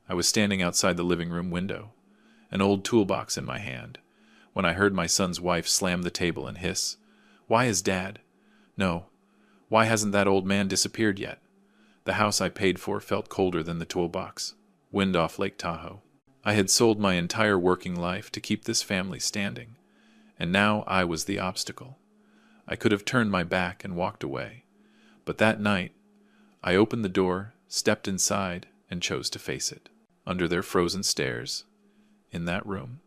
I was standing outside the living room window, an old toolbox in my hand, when I heard my son's wife slam the table and hiss, "Why is Dad? No, why hasn't that old man disappeared yet?" The house I paid for felt colder than the toolbox. Wind off Lake Tahoe. I had sold my entire working life to keep this family standing, and now I was the obstacle. I could have turned my back and walked away, but that night, I opened the door, stepped inside, and chose to face it. Under their frozen stares, in that room.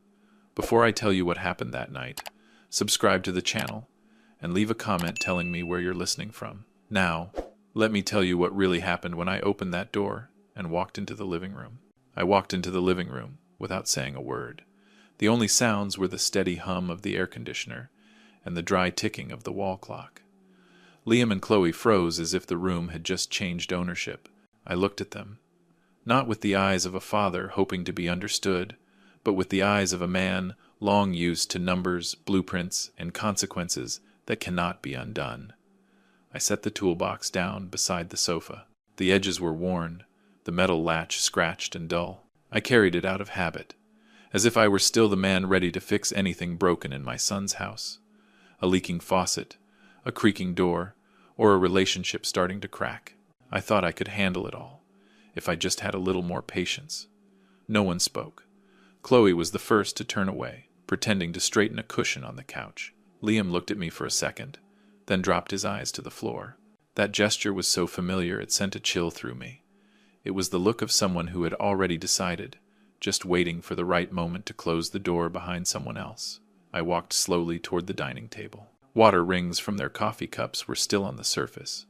Before I tell you what happened that night, subscribe to the channel, and leave a comment telling me where you're listening from. Now, let me tell you what really happened when I opened that door and walked into the living room. I walked into the living room without saying a word. The only sounds were the steady hum of the air conditioner and the dry ticking of the wall clock. Liam and Chloe froze as if the room had just changed ownership. I looked at them, not with the eyes of a father hoping to be understood, but with the eyes of a man long used to numbers, blueprints, and consequences that cannot be undone. I set the toolbox down beside the sofa. The edges were worn, the metal latch scratched and dull. I carried it out of habit, as if I were still the man ready to fix anything broken in my son's house. A leaking faucet, a creaking door, or a relationship starting to crack. I thought I could handle it all, if I just had a little more patience. No one spoke. Chloe was the first to turn away, pretending to straighten a cushion on the couch. Liam looked at me for a second, then dropped his eyes to the floor. That gesture was so familiar it sent a chill through me. It was the look of someone who had already decided, just waiting for the right moment to close the door behind someone else. I walked slowly toward the dining table. Water rings from their coffee cups were still on the surface.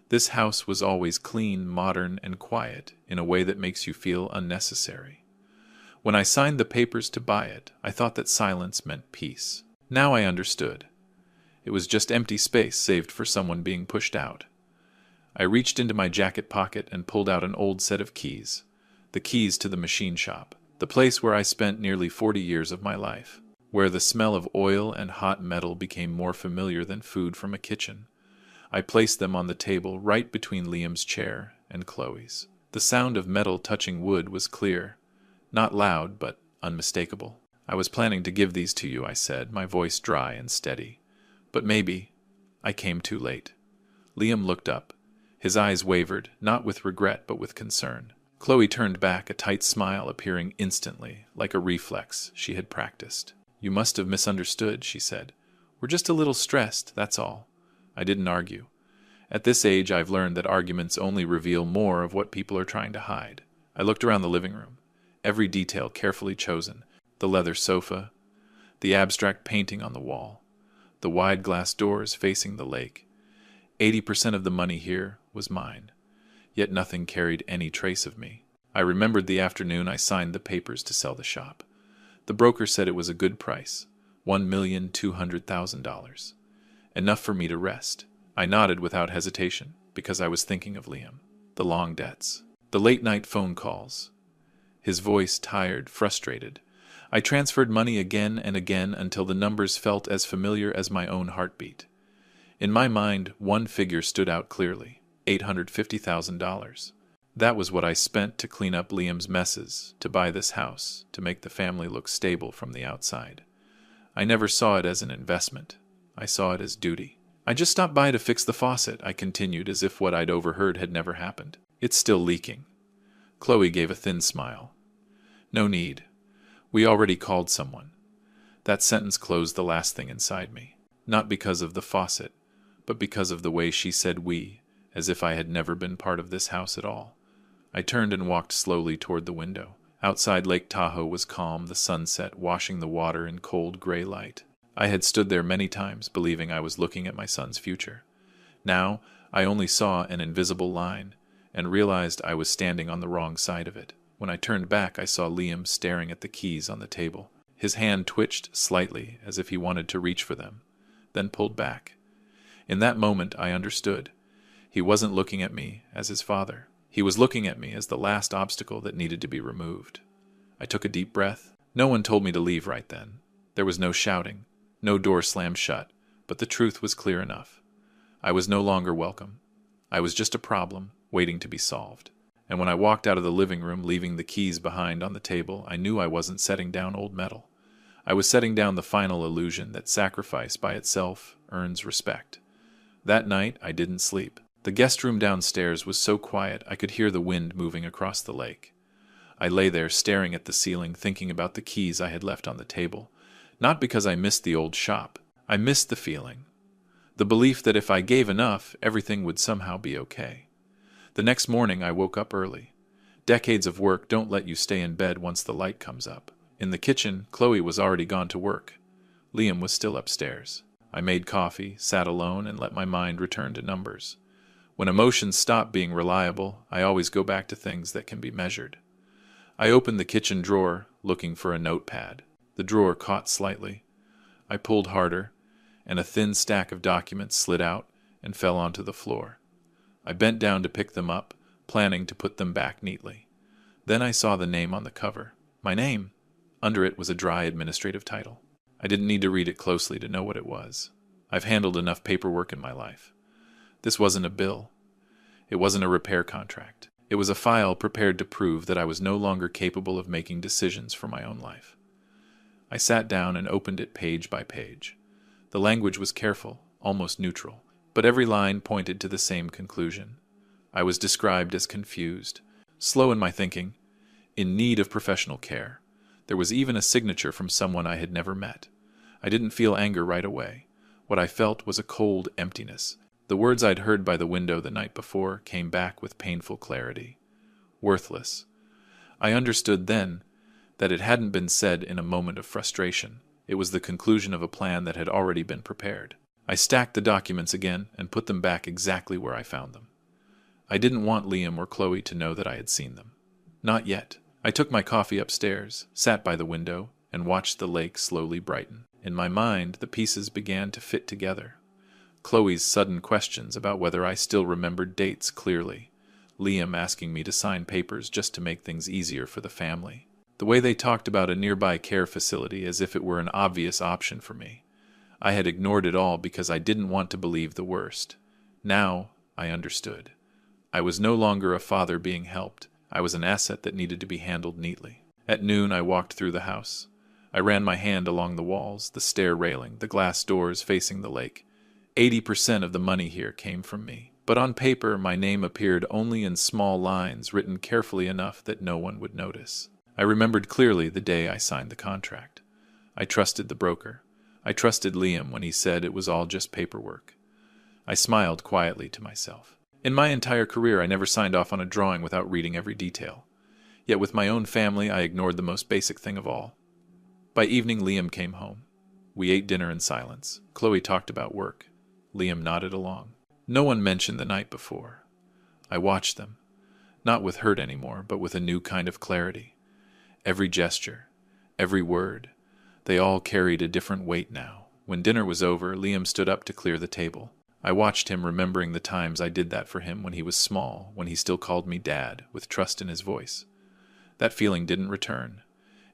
This house was always clean, modern, and quiet in a way that makes you feel unnecessary. When I signed the papers to buy it, I thought that silence meant peace. Now I understood. It was just empty space saved for someone being pushed out. I reached into my jacket pocket and pulled out an old set of keys. The keys to the machine shop, the place where I spent nearly 40 years of my life, where the smell of oil and hot metal became more familiar than food from a kitchen. I placed them on the table right between Liam's chair and Chloe's. The sound of metal touching wood was clear, not loud, but unmistakable. "I was planning to give these to you," I said, my voice dry and steady. "But maybe I came too late." Liam looked up. His eyes wavered, not with regret but with concern. Chloe turned back, a tight smile appearing instantly, like a reflex she had practiced. "You must have misunderstood," she said. "We're just a little stressed, that's all." I didn't argue. At this age, I've learned that arguments only reveal more of what people are trying to hide. I looked around the living room, every detail carefully chosen: the leather sofa, the abstract painting on the wall, the wide glass doors facing the lake. 80% of the money here was mine, yet nothing carried any trace of me. I remembered the afternoon I signed the papers to sell the shop. The broker said it was a good price, $1,200,000. Enough for me to rest. I nodded without hesitation, because I was thinking of Liam. The long debts. The late-night phone calls. His voice tired, frustrated. I transferred money again and again until the numbers felt as familiar as my own heartbeat. In my mind, one figure stood out clearly: $850,000. That was what I spent to clean up Liam's messes, to buy this house, to make the family look stable from the outside. I never saw it as an investment. I saw it as duty. "I just stopped by to fix the faucet," I continued, as if what I'd overheard had never happened. "It's still leaking." Chloe gave a thin smile. "No need. We already called someone." That sentence closed the last thing inside me. Not because of the faucet, but because of the way she said "we," as if I had never been part of this house at all. I turned and walked slowly toward the window. Outside, Lake Tahoe was calm, the sunset washing the water in cold gray light. I had stood there many times, believing I was looking at my son's future. Now, I only saw an invisible line, and realized I was standing on the wrong side of it. When I turned back, I saw Liam staring at the keys on the table. His hand twitched slightly, as if he wanted to reach for them, then pulled back. In that moment, I understood. He wasn't looking at me as his father. He was looking at me as the last obstacle that needed to be removed. I took a deep breath. No one told me to leave right then. There was no shouting. No door slammed shut, but the truth was clear enough. I was no longer welcome. I was just a problem, waiting to be solved. And when I walked out of the living room, leaving the keys behind on the table, I knew I wasn't setting down old metal. I was setting down the final illusion that sacrifice by itself earns respect. That night, I didn't sleep. The guest room downstairs was so quiet I could hear the wind moving across the lake. I lay there staring at the ceiling, thinking about the keys I had left on the table. Not because I missed the old shop. I missed the feeling. The belief that if I gave enough, everything would somehow be okay. The next morning, I woke up early. Decades of work don't let you stay in bed once the light comes up. In the kitchen, Chloe was already gone to work. Liam was still upstairs. I made coffee, sat alone, and let my mind return to numbers. When emotions stop being reliable, I always go back to things that can be measured. I opened the kitchen drawer, looking for a notepad. The drawer caught slightly. I pulled harder, and a thin stack of documents slid out and fell onto the floor. I bent down to pick them up, planning to put them back neatly. Then I saw the name on the cover. My name! Under it was a dry administrative title. I didn't need to read it closely to know what it was. I've handled enough paperwork in my life. This wasn't a bill. It wasn't a repair contract. It was a file prepared to prove that I was no longer capable of making decisions for my own life. I sat down and opened it page by page. The language was careful, almost neutral, but every line pointed to the same conclusion. I was described as confused, slow in my thinking, in need of professional care. There was even a signature from someone I had never met. I didn't feel anger right away. What I felt was a cold emptiness. The words I'd heard by the window the night before came back with painful clarity. Worthless. I understood then that it hadn't been said in a moment of frustration. It was the conclusion of a plan that had already been prepared. I stacked the documents again and put them back exactly where I found them. I didn't want Liam or Chloe to know that I had seen them. Not yet. I took my coffee upstairs, sat by the window, and watched the lake slowly brighten. In my mind, the pieces began to fit together. Chloe's sudden questions about whether I still remembered dates clearly. Liam asking me to sign papers just to make things easier for the family. The way they talked about a nearby care facility as if it were an obvious option for me. I had ignored it all because I didn't want to believe the worst. Now I understood. I was no longer a father being helped. I was an asset that needed to be handled neatly. At noon, I walked through the house. I ran my hand along the walls, the stair railing, the glass doors facing the lake. 80% of the money here came from me. But on paper, my name appeared only in small lines written carefully enough that no one would notice. I remembered clearly the day I signed the contract. I trusted the broker. I trusted Liam when he said it was all just paperwork. I smiled quietly to myself. In my entire career, I never signed off on a drawing without reading every detail. Yet with my own family, I ignored the most basic thing of all. By evening, Liam came home. We ate dinner in silence. Chloe talked about work. Liam nodded along. No one mentioned the night before. I watched them, not with hurt anymore, but with a new kind of clarity. Every gesture, every word, they all carried a different weight now. When dinner was over, Liam stood up to clear the table. I watched him, remembering the times I did that for him when he was small, when he still called me Dad, with trust in his voice. That feeling didn't return.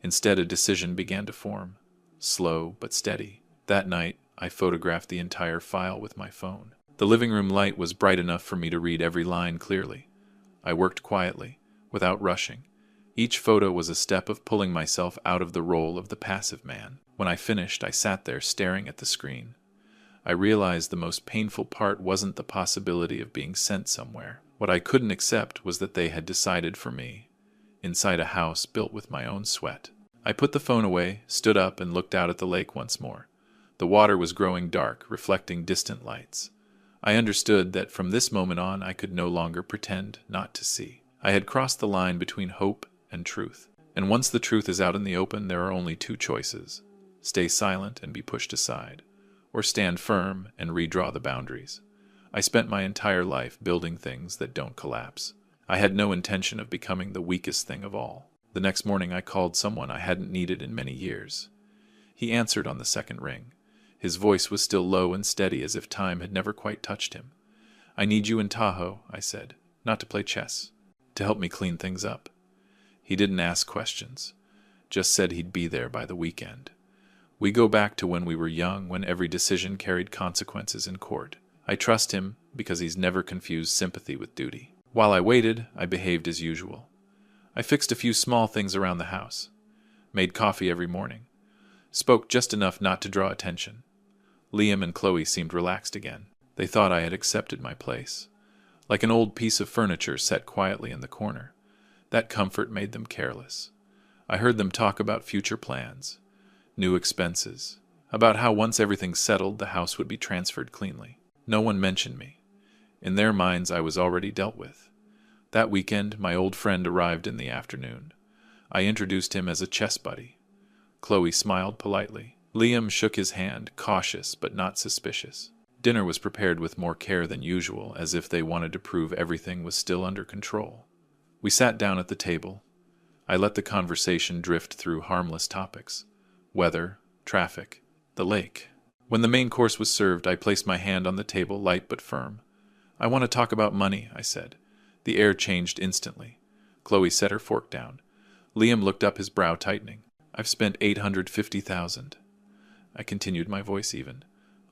Instead, a decision began to form, slow but steady. That night, I photographed the entire file with my phone. The living room light was bright enough for me to read every line clearly. I worked quietly, without rushing. Each photo was a step of pulling myself out of the role of the passive man. When I finished, I sat there staring at the screen. I realized the most painful part wasn't the possibility of being sent somewhere. What I couldn't accept was that they had decided for me, inside a house built with my own sweat. I put the phone away, stood up, and looked out at the lake once more. The water was growing dark, reflecting distant lights. I understood that from this moment on I could no longer pretend not to see. I had crossed the line between hope and truth. And once the truth is out in the open, there are only two choices: stay silent and be pushed aside, or stand firm and redraw the boundaries. I spent my entire life building things that don't collapse. I had no intention of becoming the weakest thing of all. The next morning I called someone I hadn't needed in many years. He answered on the second ring. His voice was still low and steady, as if time had never quite touched him. "I need you in Tahoe," I said, "not to play chess, to help me clean things up." He didn't ask questions, just said he'd be there by the weekend. We go back to when we were young, when every decision carried consequences in court. I trust him because he's never confused sympathy with duty. While I waited, I behaved as usual. I fixed a few small things around the house, made coffee every morning, spoke just enough not to draw attention. Liam and Chloe seemed relaxed again. They thought I had accepted my place, like an old piece of furniture set quietly in the corner. That comfort made them careless. I heard them talk about future plans, new expenses, about how once everything's settled, the house would be transferred cleanly. No one mentioned me. In their minds, I was already dealt with. That weekend, my old friend arrived in the afternoon. I introduced him as a chess buddy. Chloe smiled politely. Liam shook his hand, cautious but not suspicious. Dinner was prepared with more care than usual, as if they wanted to prove everything was still under control. We sat down at the table. I let the conversation drift through harmless topics: weather, traffic, the lake. When the main course was served, I placed my hand on the table, light but firm. "I want to talk about money," I said. The air changed instantly. Chloe set her fork down. Liam looked up, his brow tightening. "I've spent $850,000. I continued, my voice even.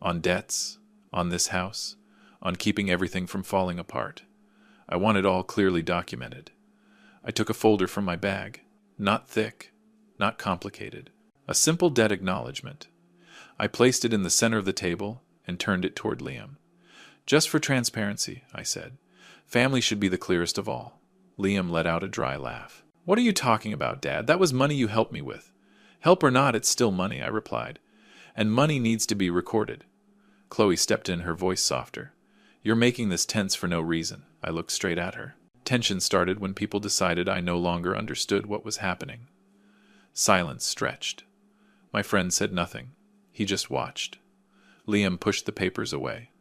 "On debts, on this house, on keeping everything from falling apart. I want it all clearly documented." I took a folder from my bag. Not thick, not complicated. A simple debt acknowledgement. I placed it in the center of the table and turned it toward Liam. "Just for transparency," I said. "Family should be the clearest of all." Liam let out a dry laugh. "What are you talking about, Dad? That was money you helped me with." "Help or not, it's still money," I replied. "And money needs to be recorded." Chloe stepped in, her voice softer. "You're making this tense for no reason." I looked straight at her. Tension started when people decided I no longer understood what was happening. Silence stretched. My friend said nothing. He just watched. Liam pushed the papers away.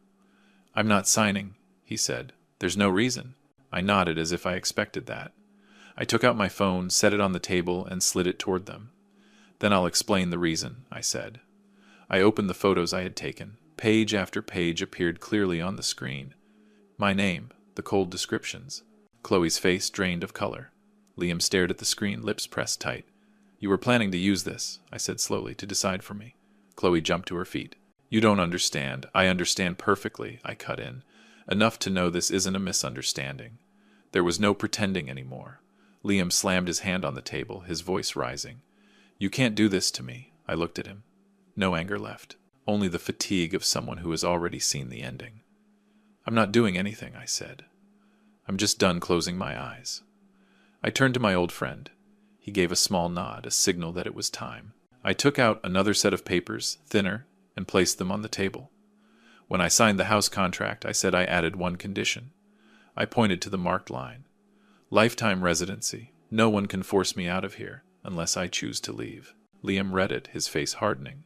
"I'm not signing," he said. "There's no reason." I nodded as if I expected that. I took out my phone, set it on the table, and slid it toward them. "Then I'll explain the reason," I said. I opened the photos I had taken. Page after page appeared clearly on the screen. My name, the cold descriptions. Chloe's face drained of color. Liam stared at the screen, lips pressed tight. "You were planning to use this," I said slowly, "to decide for me." Chloe jumped to her feet. "You don't understand." "I understand perfectly," I cut in. "Enough to know this isn't a misunderstanding." There was no pretending anymore. Liam slammed his hand on the table, his voice rising. "You can't do this to me." I looked at him. No anger left. Only the fatigue of someone who has already seen the ending. "I'm not doing anything," I said. "I'm just done closing my eyes." I turned to my old friend. He gave a small nod, a signal that it was time. I took out another set of papers, thinner, and placed them on the table. When I signed the house contract, I said I added one condition. I pointed to the marked line. "Lifetime residency. No one can force me out of here, unless I choose to leave." Liam read it, his face hardening.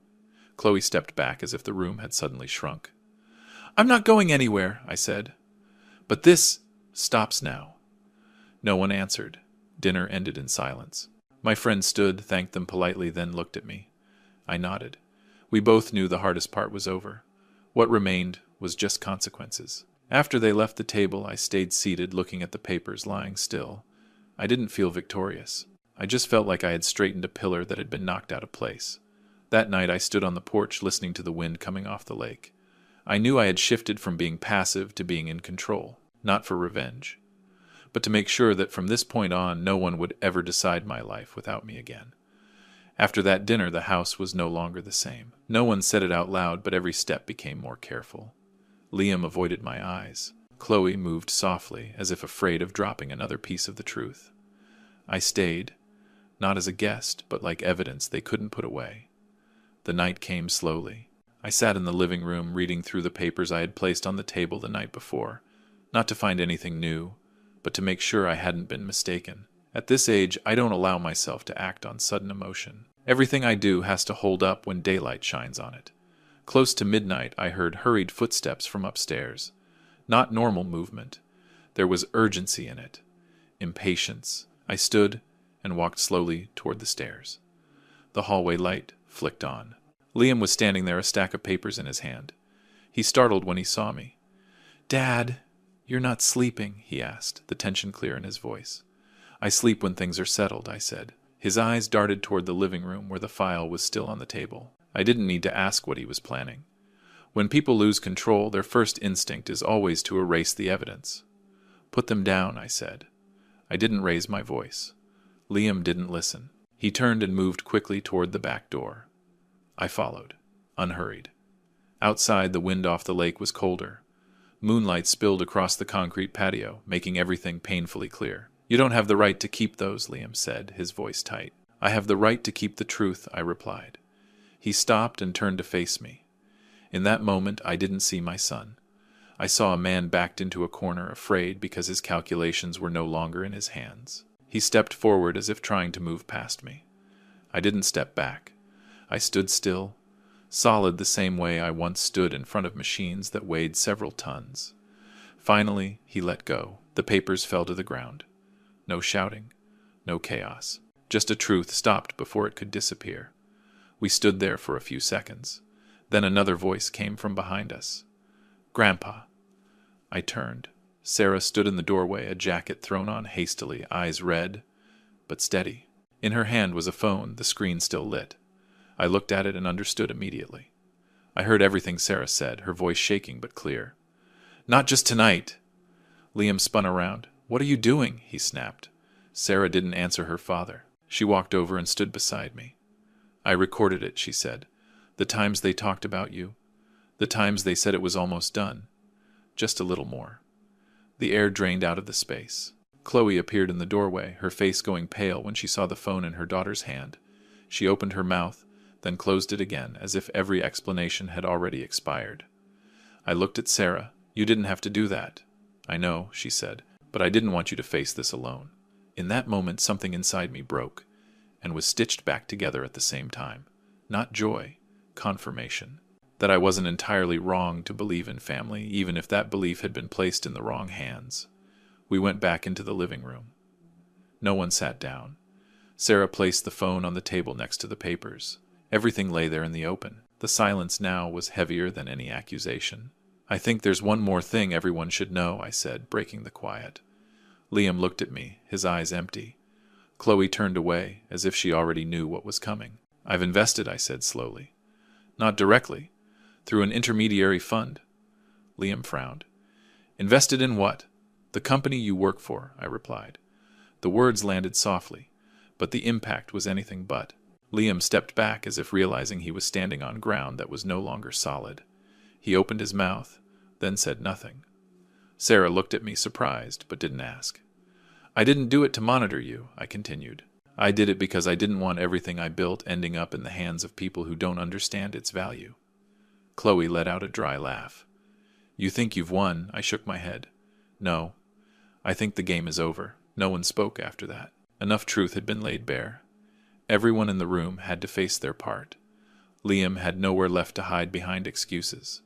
Chloe stepped back as if the room had suddenly shrunk. "I'm not going anywhere," I said. "But this stops now." No one answered. Dinner ended in silence. My friend stood, thanked them politely, then looked at me. I nodded. We both knew the hardest part was over. What remained was just consequences. After they left the table, I stayed seated, looking at the papers lying still. I didn't feel victorious. I just felt like I had straightened a pillar that had been knocked out of place. That night I stood on the porch listening to the wind coming off the lake. I knew I had shifted from being passive to being in control, not for revenge, but to make sure that from this point on no one would ever decide my life without me again. After that dinner, the house was no longer the same. No one said it out loud, but every step became more careful. Liam avoided my eyes. Chloe moved softly, as if afraid of dropping another piece of the truth. I stayed, not as a guest, but like evidence they couldn't put away. The night came slowly. I sat in the living room, reading through the papers I had placed on the table the night before, not to find anything new, but to make sure I hadn't been mistaken. At this age, I don't allow myself to act on sudden emotion. Everything I do has to hold up when daylight shines on it. Close to midnight, I heard hurried footsteps from upstairs. Not normal movement. There was urgency in it. Impatience. I stood and walked slowly toward the stairs. The hallway light flicked on. Liam was standing there, a stack of papers in his hand. He startled when he saw me. "Dad, you're not sleeping?" he asked, the tension clear in his voice. "I sleep when things are settled," I said. His eyes darted toward the living room where the file was still on the table. I didn't need to ask what he was planning. When people lose control, their first instinct is always to erase the evidence. Put them down, I said. I didn't raise my voice. Liam didn't listen. He turned and moved quickly toward the back door. I followed, unhurried. Outside, the wind off the lake was colder. Moonlight spilled across the concrete patio, making everything painfully clear. You don't have the right to keep those, Liam said, his voice tight. I have the right to keep the truth, I replied. He stopped and turned to face me. In that moment, I didn't see my son. I saw a man backed into a corner, afraid because his calculations were no longer in his hands. He stepped forward as if trying to move past me. I didn't step back. I stood still, solid the same way I once stood in front of machines that weighed several tons. Finally, he let go. The papers fell to the ground. No shouting, no chaos. Just a truth stopped before it could disappear. We stood there for a few seconds. Then another voice came from behind us. Grandpa. I turned. Sarah stood in the doorway, a jacket thrown on hastily, eyes red, but steady. In her hand was a phone, the screen still lit. I looked at it and understood immediately. I heard everything Sarah said, her voice shaking but clear. Not just tonight. Liam spun around. What are you doing? He snapped. Sarah didn't answer her father. She walked over and stood beside me. I recorded it, she said. The times they talked about you. The times they said it was almost done. Just a little more. The air drained out of the space. Chloe appeared in the doorway, her face going pale when she saw the phone in her daughter's hand. She opened her mouth, then closed it again, as if every explanation had already expired. I looked at Sarah. You didn't have to do that. I know, she said, but I didn't want you to face this alone. In that moment, something inside me broke, and was stitched back together at the same time. Not joy, confirmation. That I wasn't entirely wrong to believe in family, even if that belief had been placed in the wrong hands. We went back into the living room. No one sat down. Sarah placed the phone on the table next to the papers. Everything lay there in the open. The silence now was heavier than any accusation. I think there's one more thing everyone should know, I said, breaking the quiet. Liam looked at me, his eyes empty. Chloe turned away, as if she already knew what was coming. I've invested, I said slowly. Not directly. Through an intermediary fund. Liam frowned. Invested in what? The company you work for, I replied. The words landed softly, but the impact was anything but. Liam stepped back as if realizing he was standing on ground that was no longer solid. He opened his mouth, then said nothing. Sarah looked at me surprised, but didn't ask. I didn't do it to monitor you, I continued. I did it because I didn't want everything I built ending up in the hands of people who don't understand its value. Chloe let out a dry laugh. You think you've won? I shook my head. No. I think the game is over. No one spoke after that. Enough truth had been laid bare. Everyone in the room had to face their part. Liam had nowhere left to hide behind excuses.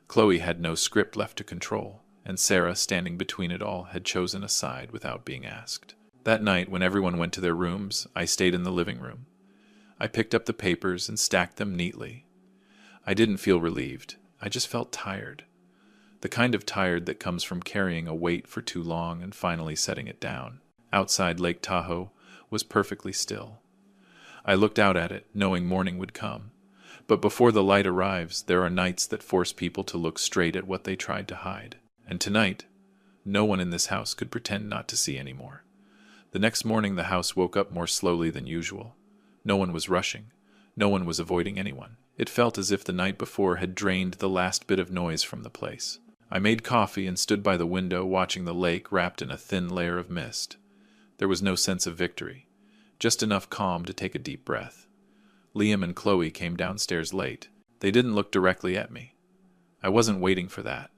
Chloe had no script left to control, and Sarah, standing between it all, had chosen a side without being asked. That night, when everyone went to their rooms, I stayed in the living room. I picked up the papers and stacked them neatly. I didn't feel relieved. I just felt tired. The kind of tired that comes from carrying a weight for too long and finally setting it down. Outside Lake Tahoe was perfectly still. I looked out at it, knowing morning would come. But before the light arrives, there are nights that force people to look straight at what they tried to hide. And tonight, no one in this house could pretend not to see anymore. The next morning, the house woke up more slowly than usual. No one was rushing. No one was avoiding anyone. It felt as if the night before had drained the last bit of noise from the place. I made coffee and stood by the window watching the lake wrapped in a thin layer of mist. There was no sense of victory, just enough calm to take a deep breath. Liam and Chloe came downstairs late. They didn't look directly at me. I wasn't waiting for that.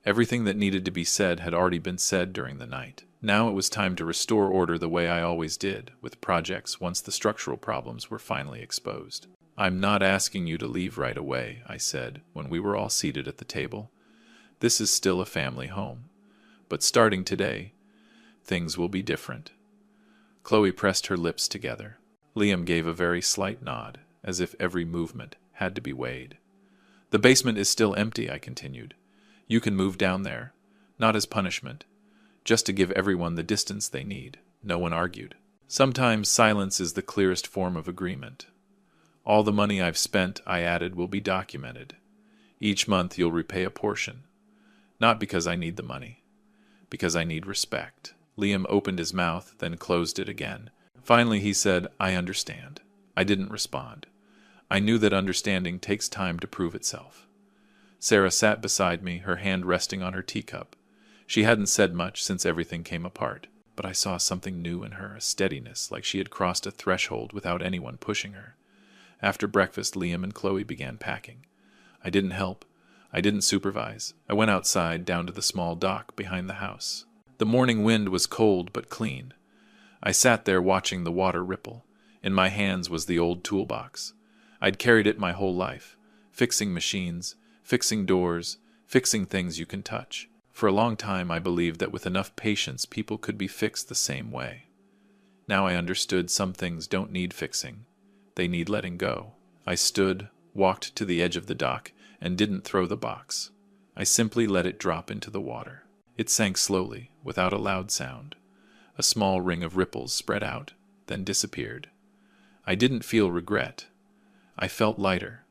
Everything that needed to be said had already been said during the night. Now it was time to restore order the way I always did, with projects once the structural problems were finally exposed. I'm not asking you to leave right away, I said, when we were all seated at the table. This is still a family home. But starting today, things will be different. Chloe pressed her lips together. Liam gave a very slight nod, as if every movement had to be weighed. The basement is still empty, I continued. You can move down there, not as punishment, just to give everyone the distance they need. No one argued. Sometimes silence is the clearest form of agreement. All the money I've spent, I added, will be documented. Each month you'll repay a portion. Not because I need the money. Because I need respect. Liam opened his mouth, then closed it again. Finally he said, I understand. I didn't respond. I knew that understanding takes time to prove itself. Sarah sat beside me, her hand resting on her teacup. She hadn't said much since everything came apart, but I saw something new in her, a steadiness, like she had crossed a threshold without anyone pushing her. After breakfast, Liam and Chloe began packing. I didn't help. I didn't supervise. I went outside, down to the small dock behind the house. The morning wind was cold but clean. I sat there watching the water ripple. In my hands was the old toolbox. I'd carried it my whole life, fixing machines, fixing doors, fixing things you can touch. For a long time I believed that with enough patience people could be fixed the same way. Now I understood some things don't need fixing. They need letting go. I stood, walked to the edge of the dock, and didn't throw the box. I simply let it drop into the water. It sank slowly, without a loud sound. A small ring of ripples spread out, then disappeared. I didn't feel regret. I felt lighter.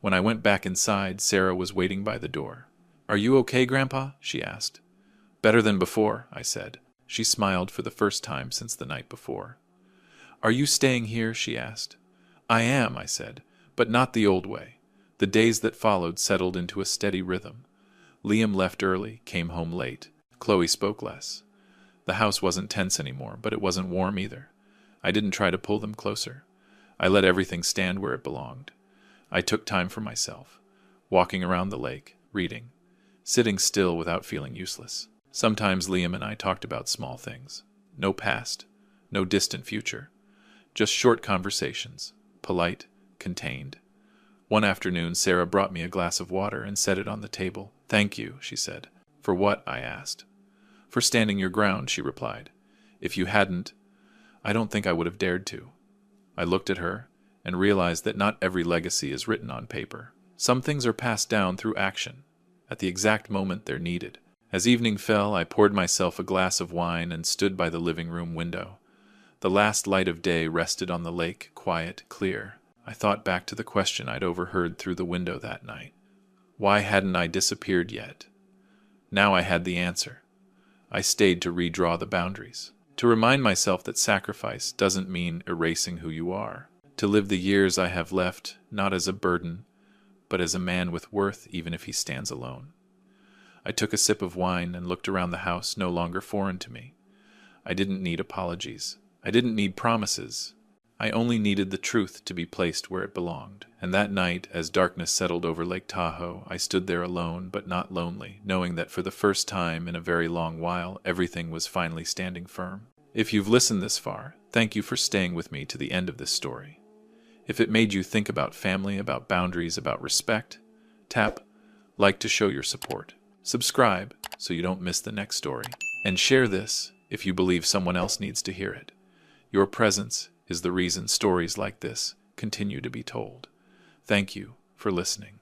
When I went back inside, Sarah was waiting by the door. "Are you okay, Grandpa?" she asked. "Better than before," I said. She smiled for the first time since the night before. "Are you staying here?" she asked. "I am," I said, "but not the old way." The days that followed settled into a steady rhythm. Liam left early, came home late. Chloe spoke less. The house wasn't tense anymore, but it wasn't warm either. I didn't try to pull them closer. I let everything stand where it belonged. I took time for myself, walking around the lake, reading, sitting still without feeling useless. Sometimes Liam and I talked about small things. No past, no distant future. Just short conversations, polite, contained. One afternoon, Sarah brought me a glass of water and set it on the table. "Thank you," she said. "For what?" I asked. "For standing your ground," she replied. "If you hadn't, I don't think I would have dared to." I looked at her and realized that not every legacy is written on paper. Some things are passed down through action, at the exact moment they're needed. As evening fell, I poured myself a glass of wine and stood by the living room window. The last light of day rested on the lake, quiet, clear. I thought back to the question I'd overheard through the window that night. Why hadn't I disappeared yet? Now I had the answer. I stayed to redraw the boundaries, to remind myself that sacrifice doesn't mean erasing who you are, to live the years I have left not as a burden, but as a man with worth even if he stands alone. I took a sip of wine and looked around the house, no longer foreign to me. I didn't need apologies. I didn't need promises. I only needed the truth to be placed where it belonged. And that night, as darkness settled over Lake Tahoe, I stood there alone, but not lonely, knowing that for the first time in a very long while, everything was finally standing firm. If you've listened this far, thank you for staying with me to the end of this story. If it made you think about family, about boundaries, about respect, tap like to show your support. Subscribe so you don't miss the next story. And share this if you believe someone else needs to hear it. Your presence is the reason stories like this continue to be told. Thank you for listening.